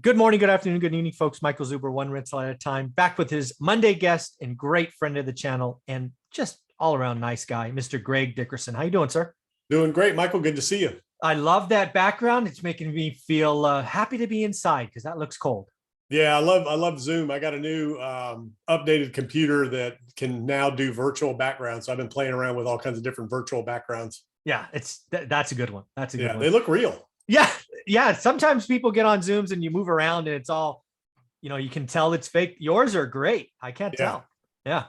Good morning, good afternoon, good evening, folks. Michael Zuber, one rental at a time, back with his Monday guest and great friend of the channel and just all around nice guy, Mr. Greg Dickerson. How you doing, sir? Doing great, Michael. Good to see you. I love that background. It's making me feel happy to be inside because that looks cold. Yeah, I love Zoom. I got a new updated computer that can now do virtual backgrounds. So I've been playing around with all kinds of different virtual backgrounds. Yeah, that's a good one. That's a good one. They look real. Yeah, yeah. Sometimes people get on Zooms and you move around and it's all, you can tell it's fake. Yours are great. I can't tell. Yeah.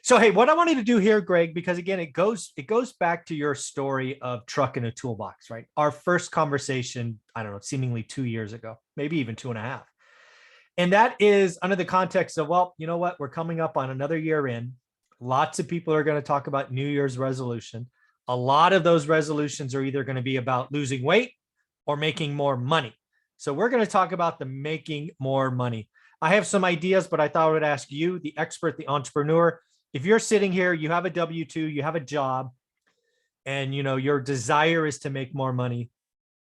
So, hey, what I wanted to do here, Greg, because again, it goes back to your story of truck in a toolbox, right? Our first conversation, I don't know, seemingly 2 years ago, maybe even 2.5. And that is under the context of, well, you know what? We're coming up on another year in. Lots of people are going to talk about New Year's resolution. A lot of those resolutions are either going to be about losing weight or making more money. So we're going to talk about the making more money. I have some ideas, but I thought I would ask you, the expert, the entrepreneur, if you're sitting here, you have a W-2, you have a job, and your desire is to make more money,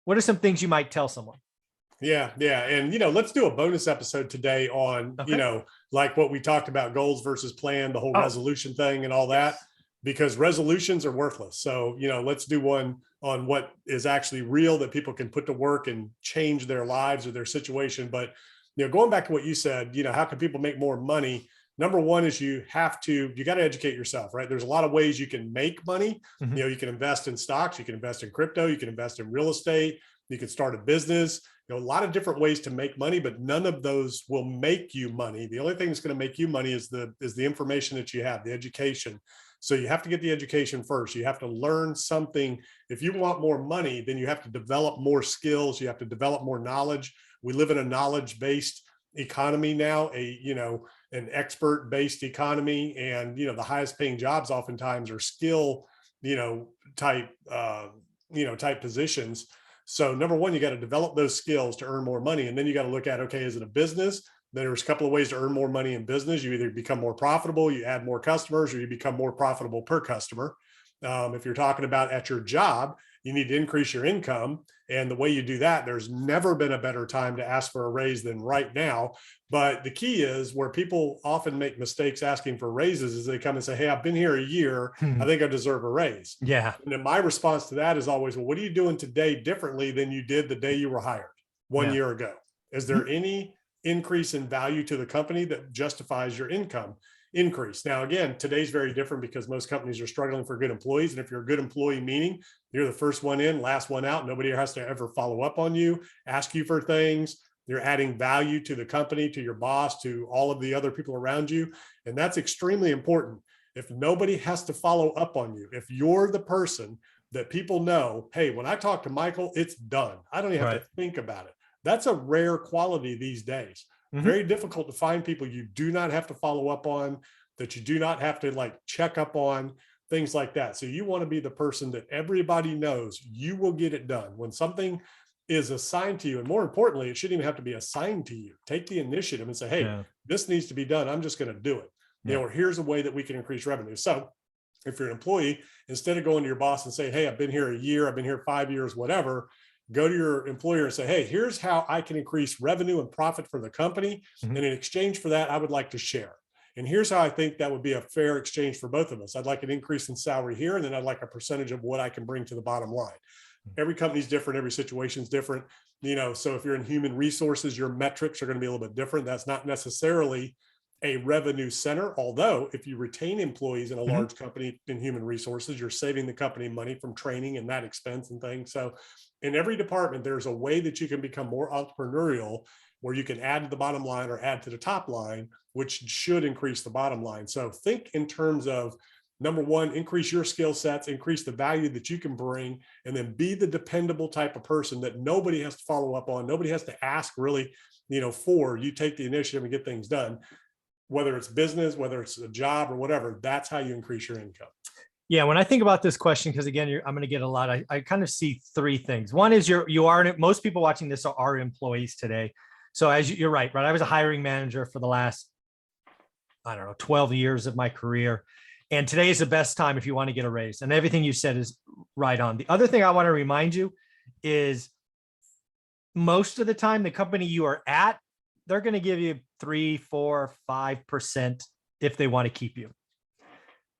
what are some things you might tell someone? Yeah. And, let's do a bonus episode today on, like what we talked about, goals versus plan, the whole resolution thing and all that, because resolutions are worthless. So, let's do one on what is actually real that people can put to work and change their lives or their situation. But, going back to what you said, how can people make more money? Number one is you got to educate yourself, right? There's a lot of ways you can make money. Mm-hmm. You can invest in stocks, you can invest in crypto, you can invest in real estate, you can start a business, a lot of different ways to make money, but none of those will make you money. The only thing that's going to make you money is the information that you have, the education. So you have to get the education first. You have to learn something. If you want more money, then you have to develop more skills. You have to develop more knowledge. We live in a knowledge-based economy now, an expert-based economy, and the highest paying jobs oftentimes are skill, type positions. So number one, you got to develop those skills to earn more money. And then you got to look at, okay, is it a business? There's a couple of ways to earn more money in business. You either become more profitable, you add more customers, or you become more profitable per customer. If you're talking about at your job, you need to increase your income. And the way you do that, there's never been a better time to ask for a raise than right now. But the key is where people often make mistakes asking for raises is they come and say, hey, I've been here a year. I think I deserve a raise. Yeah. And then my response to that is always, well, what are you doing today differently than you did the day you were hired 1 year ago? Is there any increase in value to the company that justifies your income increase? Now, again, today's very different because most companies are struggling for good employees. And if you're a good employee, meaning you're the first one in, last one out, nobody has to ever follow up on you, ask you for things. You're adding value to the company, to your boss, to all of the other people around you. And that's extremely important. If nobody has to follow up on you, if you're the person that people know, hey, when I talk to Michael, it's done. I don't even have to think about it. That's a rare quality these days. Very difficult to find people you do not have to follow up on, that you do not have to check up on, things like that. So you want to be the person that everybody knows you will get it done. When something is assigned to you, and more importantly, it shouldn't even have to be assigned to you. Take the initiative and say, hey, this needs to be done. I'm just going to do it. Or here's a way that we can increase revenue. So if you're an employee, instead of going to your boss and say, hey, I've been here a year, I've been here 5 years, whatever, go to your employer and say, hey, here's how I can increase revenue and profit for the company. And in exchange for that, I would like to share. And here's how I think that would be a fair exchange for both of us. I'd like an increase in salary here, and then I'd like a percentage of what I can bring to the bottom line. Every company's different. Every situation's different. So if you're in human resources, your metrics are going to be a little bit different. That's not necessarily a revenue center. Although if you retain employees in a large company in human resources, you're saving the company money from training and that expense and things. So in every department, there's a way that you can become more entrepreneurial, where you can add to the bottom line or add to the top line, which should increase the bottom line. So think in terms of, number one, increase your skill sets, increase the value that you can bring, and then be the dependable type of person that nobody has to follow up on. Nobody has to ask really, for. You take the initiative and get things done, whether it's business, whether it's a job or whatever. That's how you increase your income. Yeah, when I think about this question, because again, I'm going to get a lot. I kind of see three things. One is most people watching this are employees today. So you're right. I was a hiring manager for the last, 12 years of my career. And today is the best time if you want to get a raise. And everything you said is right on. The other thing I want to remind you is most of the time, the company you are at, they're going to give you 3, 4, 5% if they want to keep you.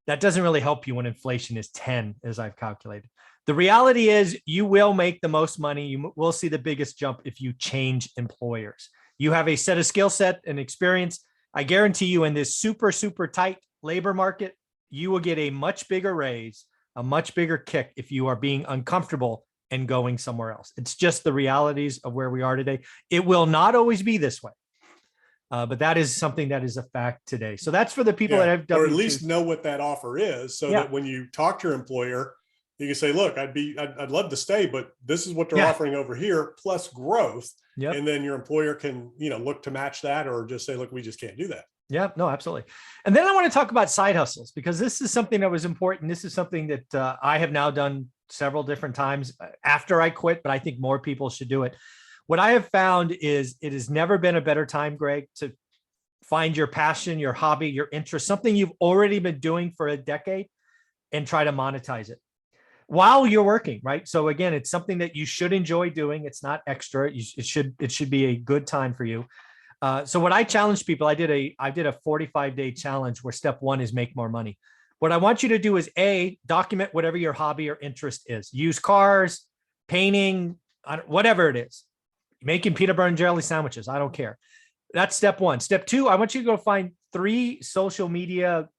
That doesn't really help you when inflation is 10, as I've calculated. The reality is you will make the most money. You will see the biggest jump if you change employers. You have a set of skill set and experience. I guarantee you in this super, super tight labor market, you will get a much bigger raise, a much bigger kick if you are being uncomfortable and going somewhere else. It's just the realities of where we are today. It will not always be this way. But that is something that is a fact today. So that's for the people that have W-2s. Or at least know what that offer is, so that when you talk to your employer, you can say, look, I'd love to stay, but this is what they're offering over here, plus growth. And then your employer can, look to match that, or just say, look, we just can't do that. Yeah, no, absolutely. And then I want to talk about side hustles, because this is something that was important. This is something that I have now done several different times after I quit, but I think more people should do it. What I have found is it has never been a better time, Greg, to find your passion, your hobby, your interest, something you've already been doing for a decade, and try to monetize it while you're working, right? So again, it's something that you should enjoy doing. It's not extra. It should be a good time for you. So what I challenge people, I did a 45-day challenge where step 1 is make more money. What I want you to do is document whatever your hobby or interest is. Use cars, painting, whatever it is. Making peanut butter and jelly sandwiches. I don't care. That's step 1. Step 2, I want you to go find 3 social media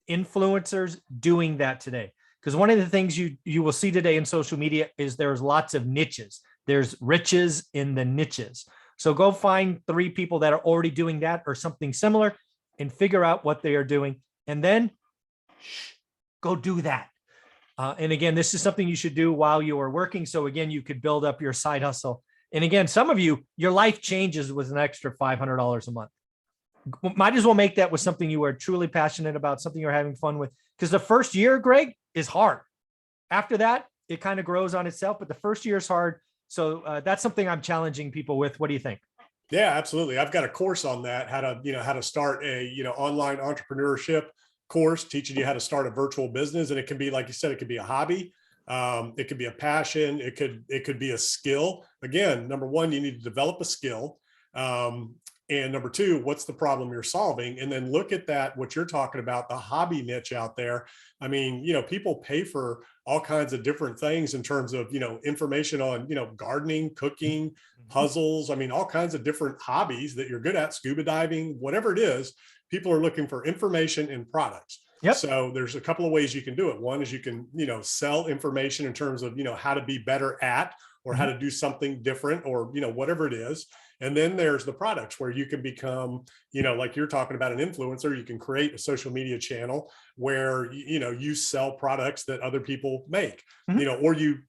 influencers doing that today. Because one of the things you will see today in social media is there's lots of niches. There's riches in the niches. So go find 3 people that are already doing that or something similar and figure out what they are doing. And then go do that. And again, this is something you should do while you are working. So again, you could build up your side hustle. And again, some of you, your life changes with an extra $500 a month. Might as well make that with something you are truly passionate about, something you're having fun with. Because the first year, Greg, is hard. After that, it kind of grows on itself, but the first year is hard. So that's something I'm challenging people with. What do you think? Yeah, absolutely. I've got a course on that, how to start a, online entrepreneurship course, teaching you how to start a virtual business. And it can be, like you said, it could be a hobby. It could be a passion. It could be a skill. Again, number 1, you need to develop a skill. And number 2, what's the problem you're solving? And then look at that, what you're talking about, the hobby niche out there. I mean, people pay for all kinds of different things in terms of, information on, gardening, cooking, puzzles. I mean, all kinds of different hobbies that you're good at, scuba diving, whatever it is. People are looking for information and products. So there's a couple of ways you can do it. One is you can, sell information in terms of, how to be better at, or how to do something different, or, whatever it is. And then there's the products where you can become, like you're talking about, an influencer. You can create a social media channel where, you sell products that other people make, or you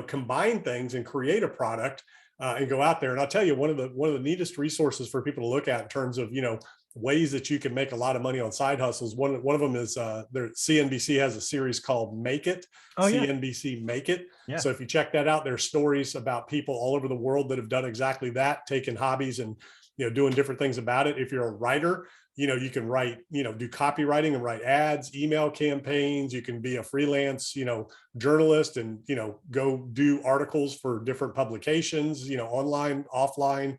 combine things and create a product and go out there. And I'll tell you, one of the neatest resources for people to look at in terms of, ways that you can make a lot of money on side hustles. One of them is CNBC has a series called Make It. CNBC Make It. So if you check that out, there's stories about people all over the world that have done exactly that, taking hobbies and doing different things about it. If you're a writer, you can write, do copywriting and write ads, email campaigns. You can be a freelance, journalist and, go do articles for different publications, online, offline,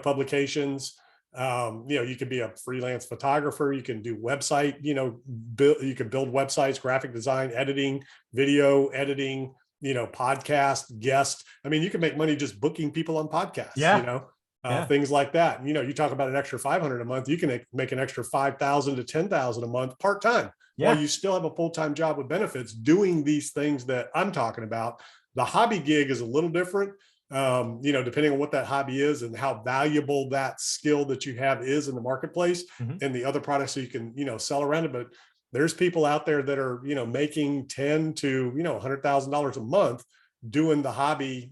publications. You could be a freelance photographer. You can do website, you can build websites, graphic design, editing, video editing, podcast, guest. I mean, you can make money just booking people on podcasts, things like that. You talk about an extra $500 a month, you can make an extra $5,000 to $10,000 a month part-time while you still have a full-time job with benefits doing these things that I'm talking about. The hobby gig is a little different. Depending on what that hobby is and how valuable that skill that you have is in the marketplace and the other products that you can, sell around it. But there's people out there that are, making $10,000 to, $100,000 a month doing the hobby,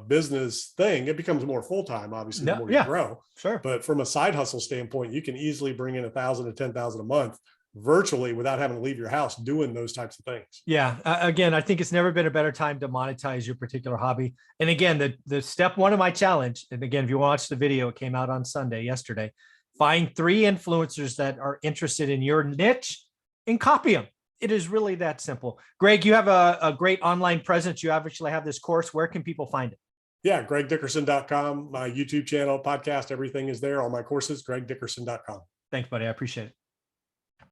business thing. It becomes more full-time, obviously, the more you grow. Sure. But from a side hustle standpoint, you can easily bring in $1,000 to $10,000 a month virtually without having to leave your house doing those types of things. Yeah. Again, I think it's never been a better time to monetize your particular hobby. And again, the step 1 of my challenge, and again, if you watch the video, it came out on Sunday, yesterday, find 3 influencers that are interested in your niche and copy them. It is really that simple. Greg, you have a great online presence. You actually have this course. Where can people find it? Yeah, gregdickerson.com, my YouTube channel, podcast, everything is there. All my courses, gregdickerson.com. Thanks, buddy. I appreciate it.